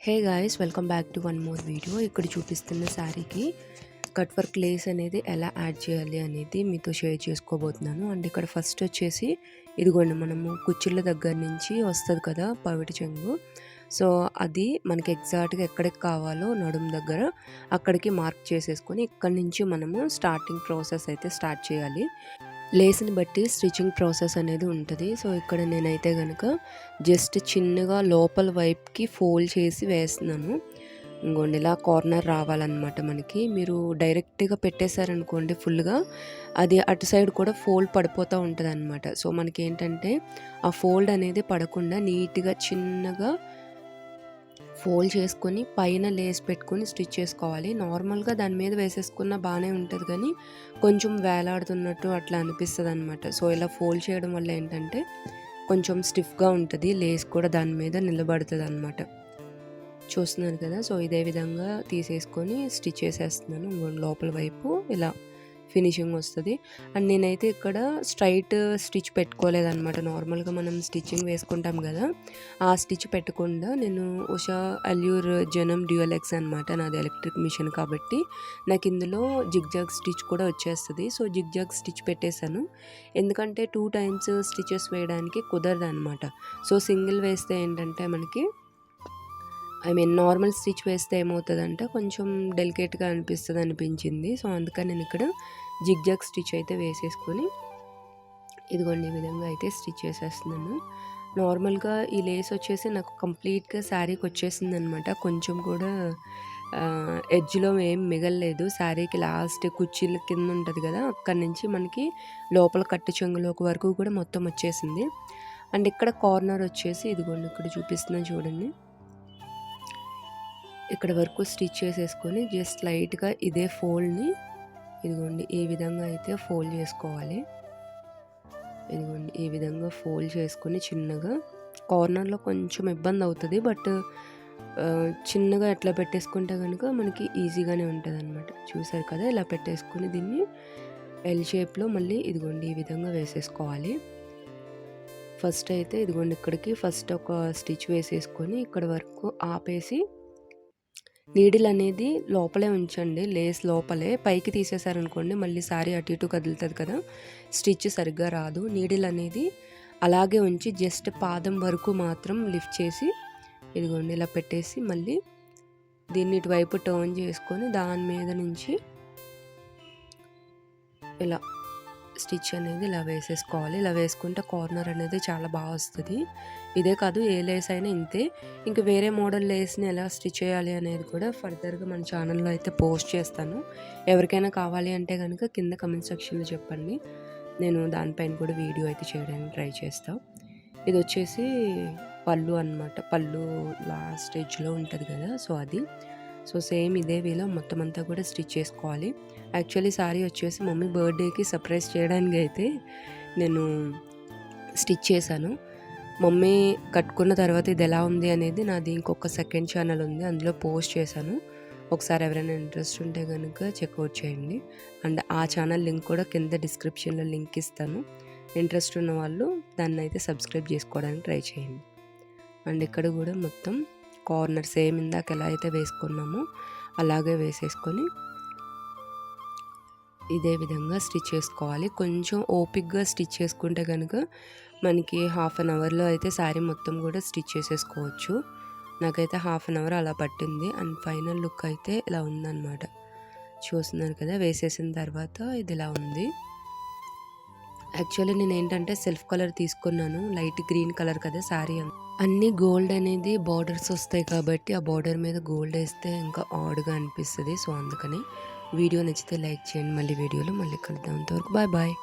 Hey guys, welcome back to one more video. ఇక్కడ చూపిస్తున్న శారీకి కట్ వర్క్ లేస్ అనేది ఎలా యాడ్ చేయాలి అనేది మీతో షేర్ చేసుకోబోతున్నాను. అండ్ ఇక్కడ ఫస్ట్ వచ్చేసి ఇదిగోండి, మనము కుచ్చిళ్ళ దగ్గర నుంచి వస్తుంది కదా పవిటి చెంగు. సో అది మనకి ఎగ్జాక్ట్గా ఎక్కడికి కావాలో నడుము దగ్గర అక్కడికి మార్క్ చేసేసుకొని ఇక్కడ నుంచి మనము స్టార్టింగ్ ప్రాసెస్ అయితే స్టార్ట్ చేయాలి. లేస్ని బట్టి స్టిచ్చింగ్ ప్రాసెస్ అనేది ఉంటుంది. సో ఇక్కడ నేనైతే కనుక జస్ట్ చిన్నగా లోపల వైపుకి ఫోల్డ్ చేసి వేస్తున్నాను. ఇంకోండి ఇలా కార్నర్ రావాలన్నమాట మనకి. మీరు డైరెక్ట్గా పెట్టేశారనుకోండి ఫుల్గా, అది అటు సైడ్ కూడా ఫోల్డ్ పడిపోతూ ఉంటుంది అనమాట. సో మనకి ఏంటంటే ఆ ఫోల్డ్ అనేది పడకుండా నీట్గా చిన్నగా ఫోల్డ్ చేసుకొని పైన లేస్ పెట్టుకొని స్టిచ్ చేసుకోవాలి. నార్మల్గా దాని మీద వేసేసుకున్న బాగానే ఉంటుంది, కానీ కొంచెం వేలాడుతున్నట్టు అట్లా అనిపిస్తుంది అనమాట. సో ఇలా ఫోల్డ్ చేయడం వల్ల ఏంటంటే కొంచెం స్టిఫ్గా ఉంటుంది, లేస్ కూడా దాని మీద నిలబడుతుంది అనమాట. చూస్తున్నారు కదా. సో ఇదే విధంగా తీసేసుకొని స్టిచ్ చేసేస్తున్నాను. లోపల వైపు ఇలా ఫినిషింగ్ వస్తుంది. అండ్ నేనైతే ఇక్కడ స్ట్రైట్ స్టిచ్ పెట్టుకోలేదన్నమాట. నార్మల్గా మనం స్టిచ్చింగ్ వేసుకుంటాం కదా, ఆ స్టిచ్ పెట్టకుండా నేను ఉషా అల్యూర్ జనం డ్యూయల్ ఎక్స్ అనమాట. నాది ఎలక్ట్రిక్ మిషన్ కాబట్టి నాకు ఇందులో జిగ్జాగ్ స్టిచ్ కూడా వచ్చేస్తుంది. సో జిగ్జాగ్ స్టిచ్ పెట్టేశాను, ఎందుకంటే 2 times స్టిచెస్ వేయడానికి కుదరదు అనమాట. సో సింగిల్ వేస్తే ఏంటంటే మనకి నార్మల్ స్టిచ్ వేస్తే ఏమవుతుందంటే కొంచెం డెలికేట్గా అనిపించింది. సో అందుకని నేను ఇక్కడ జిగ్జాగ్ స్టిచ్ అయితే వేసేసుకొని ఇదిగోండి ఈ విధంగా అయితే స్టిచ్ చేసేస్తున్నాను. నార్మల్గా ఈ లేస్ వచ్చేసి నాకు కంప్లీట్గా శారీకి వచ్చేసింది అనమాట. కొంచెం కూడా ఎడ్జ్లో ఏం మిగలలేదు. శారీకి లాస్ట్ కుర్చీల కింద ఉంటుంది కదా, అక్కడి నుంచి మనకి లోపల కట్టు చెంగులోకి వరకు కూడా మొత్తం వచ్చేసింది. అండ్ ఇక్కడ కార్నర్ వచ్చేసి ఇదిగోండి ఇక్కడ చూపిస్తున్నాను చూడండి, ఇక్కడ వరకు స్టిచ్ చేసేసుకొని జస్ట్ లైట్గా ఇదే ఫోల్డ్ని ఇదిగోండి ఈ విధంగా అయితే ఫోల్డ్ చేసుకోవాలి. ఇదిగోండి ఈ విధంగా ఫోల్డ్ చేసుకొని చిన్నగా, కార్నర్లో కొంచెం ఇబ్బంది అవుతుంది, బట్ చిన్నగా ఎట్లా పెట్టేసుకుంటే కనుక మనకి ఈజీగానే ఉంటుంది అనమాట. చూసారు కదా, ఇలా పెట్టేసుకొని దీన్ని ఎల్ షేప్లో మళ్ళీ ఇదిగోండి ఈ విధంగా వేసేసుకోవాలి. ఫస్ట్ అయితే ఇదిగోండి ఇక్కడికి ఫస్ట్ ఒక స్టిచ్ వేసేసుకొని ఇక్కడ వరకు ఆపేసి నీడిల్ అనేది లోపలే ఉంచండి, లేస్ లోపలే. పైకి తీసేసారనుకోండి మళ్ళీ సారీ అటు ఇటు కదులుతుంది కదా, స్టిచ్ సరిగ్గా రాదు. నీడిల్ అనేది అలాగే ఉంచి జస్ట్ పాదం వరకు మాత్రం లిఫ్ట్ చేసి ఇదిగోండి ఇలా పెట్టేసి మళ్ళీ దీన్ని ఇటువైపు టర్న్ చేసుకొని దాని మీద నుంచి ఇలా స్టిచ్ అనేది ఇలా వేసేసుకోవాలి. ఇలా వేసుకుంటే కార్నర్ అనేది చాలా బాగా వస్తుంది. ఇదే కాదు, ఏ లేస్ అయినా ఇంతే. ఇంకా వేరే మోడల్ లేస్ని ఎలా స్టిచ్ చేయాలి అనేది కూడా ఫర్దర్గా మన ఛానల్లో అయితే పోస్ట్ చేస్తాను. ఎవరికైనా కావాలి అంటే కనుక కింద కమెంట్ సెక్షన్లో చెప్పండి, నేను దానిపైన కూడా వీడియో అయితే చేయడానికి ట్రై చేస్తాను. ఇది వచ్చేసి పళ్ళు అనమాట. పళ్ళు లాస్ట్ ఎడ్జ్లో ఉంటుంది కదా, సో అది. సో సేమ్ ఇదే వేలో మొత్తం అంతా కూడా స్టిచ్ చేసుకోవాలి. యాక్చువల్లీ సారీ వచ్చేసి మమ్మీ బర్త్డేకి సర్ప్రైజ్ చేయడానికి అయితే నేను స్టిచ్ చేశాను. మమ్మీ కట్టుకున్న తర్వాత ఇది ఎలా ఉంది అనేది నాది ఇంకొక సెకండ్ ఛానల్ ఉంది, అందులో పోస్ట్ చేశాను. ఒకసారి ఎవరైనా ఇంట్రెస్ట్ ఉంటే కనుక చెక్అవుట్ చేయండి. అండ్ ఆ ఛానల్ లింక్ కూడా కింద డిస్క్రిప్షన్లో లింక్ ఇస్తాను. ఇంట్రెస్ట్ ఉన్న వాళ్ళు దాన్ని అయితే సబ్స్క్రైబ్ చేసుకోవడానికి ట్రై చేయండి. అండ్ ఇక్కడ కూడా మొత్తం కార్నర్ సేమ్ ఇందాక ఎలా అయితే వేసుకున్నామో అలాగే వేసేసుకొని ఇదే విధంగా స్టిచ్ చేసుకోవాలి. కొంచెం ఓపిక్గా స్టిచ్ చేసుకుంటే కనుక మనకి 1/2 అవర్లో అయితే శారీ మొత్తం కూడా స్టిచ్ చేసేసుకోవచ్చు. నాకైతే 1/2 అవర్ అలా పట్టింది. అండ్ ఫైనల్ లుక్ అయితే ఇలా ఉందన్నమాట. చూస్తున్నారు కదా, వేసేసిన తర్వాత ఇది ఇలా ఉంది. యాక్చువల్లీ నేను ఏంటంటే సెల్ఫ్ కలర్ తీసుకున్నాను, లైట్ గ్రీన్ కలర్ కదా శారీ. అన్నీ గోల్డ్ అనేది బార్డర్స్ వస్తాయి కాబట్టి ఆ బార్డర్ మీద గోల్డ్ వేస్తే ఇంకా ఆడ్గా అనిపిస్తుంది. సో అందుకని వీడియో నచ్చితే లైక్ చేయండి. మళ్ళీ వీడియోలో మళ్ళీ కలుద్దాం. అంతవరకు బాయ్ బాయ్.